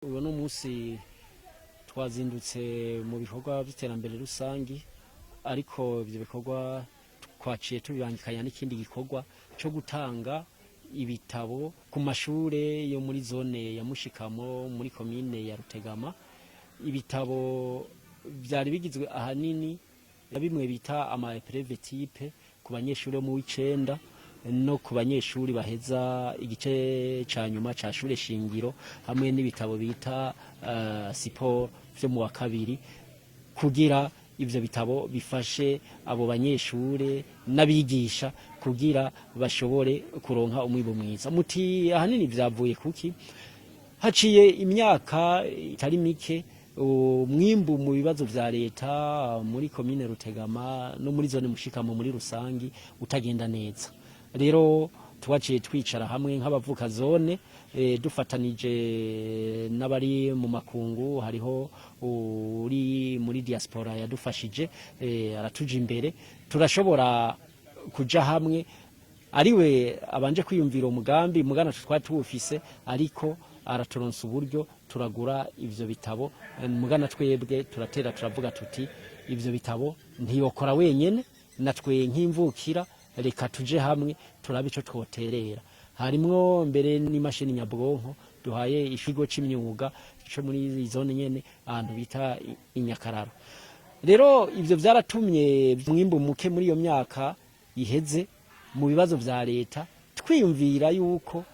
Uwo no musi twazindutse mu bikorwa by'iterambere rusangi, ariko ibyo bikorwa twaciye tubibangikanya n'ikindi gikorwa cyo gutanga ibitabo ku mashure yo muri zone ya Mushikamo muri komine ya Rutegama. Ibitabo byari bigizwe ahanini ya bimwe bita ama épreuve type ku banyeshuri mu w'icenda no ku banyeshuri baheza igice ca nyuma ca shure shingiro, hamwe n'ibitabo bita siporo vyo mu wa kabiri, kugira ivyo bitabo bifashe abo banyeshure n'abigisha kugira bashobore kuronka umwibo mwiza. Muti ahanini vyavuye kuki? Haciye imyaka itari mike umwimbu mu bibazo vya leta muri komine Rutegama no muri zone Mushikamo muri rusangi utagenda neza. Rero twaciye twicara hamwe nk'abavuka zone dufatanije n'abari mu makungu, hariho uri muri diaspora yadufashije aratuja imbere, turashobora kuja hamwe, ariwe abanje kwiyumvira umugambi mugana twari tuwufise, ariko araturonsa uburyo turagura ivyo bitabo. Mugana twebwe turatera turavuga tuti ivyo bitabo ntiyokora wenyene, natwe nk'imvukira reka tuje hamwe turabe ico twoterera. Harimwo mbere n'imashini nyabwonko duhaye ikigo c'imyuga cyo muri zone nyene ahantu bita Inyakararo. Rero ivyo vyaratumye mwimbu muke muri iyo myaka iheze mu bibazo vya leta, twiyumvira yuko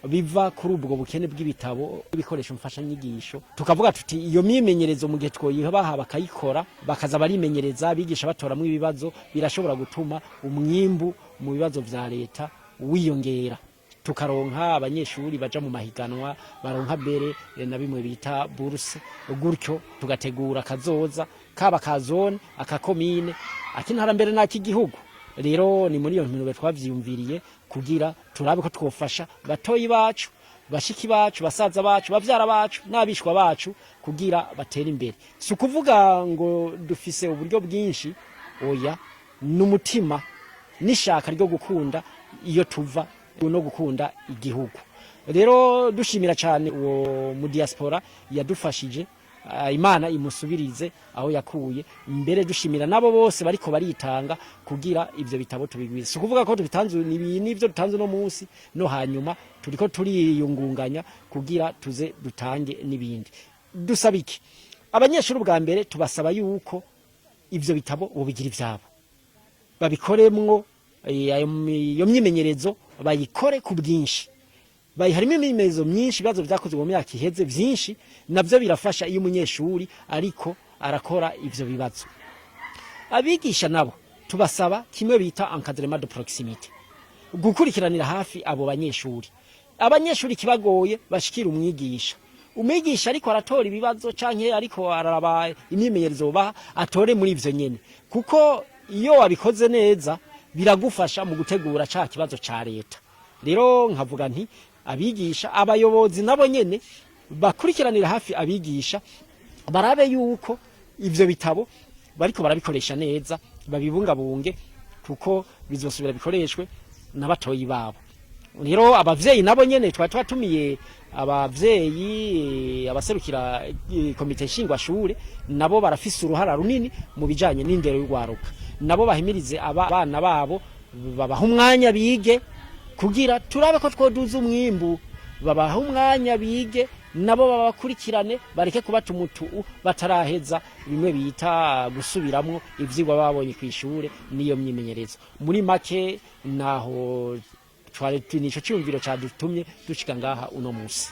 biva kuri ubwo bukene bw'ibitabo ibikoresho mfasha nyigisho, tukavuga tuti iyo mimenyerezo mu gihe twoyibaha bakayikora bakaza barimenyereza abigisha batoramwe ibibazo, birashobora gutuma umwimbu mu bibazo vya leta wiyongera, tukaronka abanyeshuri baja mu mahiganwa baronka mbere na bimwe bita bourse, gutyo tugategura kazoza kaba ka zone akakomine akintara mbere n'akigihugu. Rero ni muri iyo mpinuro twavyiyumviriye kugira turabe ko twofasha batoyi bacu, bashiki bacu, basaza bacu, bavyara bacu n'abishwa bacu kugira batera imbere. Si kuvuga ngo dufise uburyo bwinshi, oya, n'umutima n'ishaka ryo gukunda iyo tuva no gukunda igihugu. Rero dushimira cyane uwo mu diaspora yadufashije, Imana imusubirize aho yakuye, mbere dushimira nabo bose bariko baritanga kugira ivyo bitabo tubigwiza. Si kuvuga ko tubitanze n'ivyo dutanze no munsi no hanyuma turiko turiyungunganya kugira tuze dutange n'ibindi. Dusaba iki? Abanyeshuri bwa mbere tubasaba yuko ivyo bitabo bobigira ivyabo, babikoremwo iyo myimenyerezo bayikore ku bwinshi. Harimo imimezo myinshi bibazo vyakozwe mu myaka iheze vyinshi, navyo birafasha iyo umunyeshuri ariko arakora ivyo bibazo. Abigisha nabo tubasaba kimwe bita encadrement de proximité, gukurikiranira hafi abo banyeshuri. Abanyeshuri kibagoye bashikira umwigisha ariko aratora ibibazo canke ariko araraba imimenyerezo baha atore muri ivyo nyene, kuko iyo wabikoze neza biragufasha mu gutegura ca kibazo ca leta. Rero nkavuga nti abigisha, abayobozi nabo nyene bakurikiranira hafi abigisha, barabe yuko ivyo bitabo bariko barabikoresha neza, babibungabunge kuko bizosubira bikoreshwe n'abatoyi babo. Rero abavyeyi nabo nyene twatumiye abavyeyi abaserukira komite nshingwa shure, nabo barafise uruhara runini mu bijanye n'indero y'urwaruka. Nabo bahimirize abana babo babaha umwanya bige kugira turabe ko twoduza umwimbu, babaha umwanya bige nabo babakurikirane, bareke kubata umutu bataraheza bimwe bita gusubiramwo ivyigwa babonye kw'ishure niyo myimenyerezo. Muri make naho twari nico cyumviro cadutumye dushika ngaha uno musi.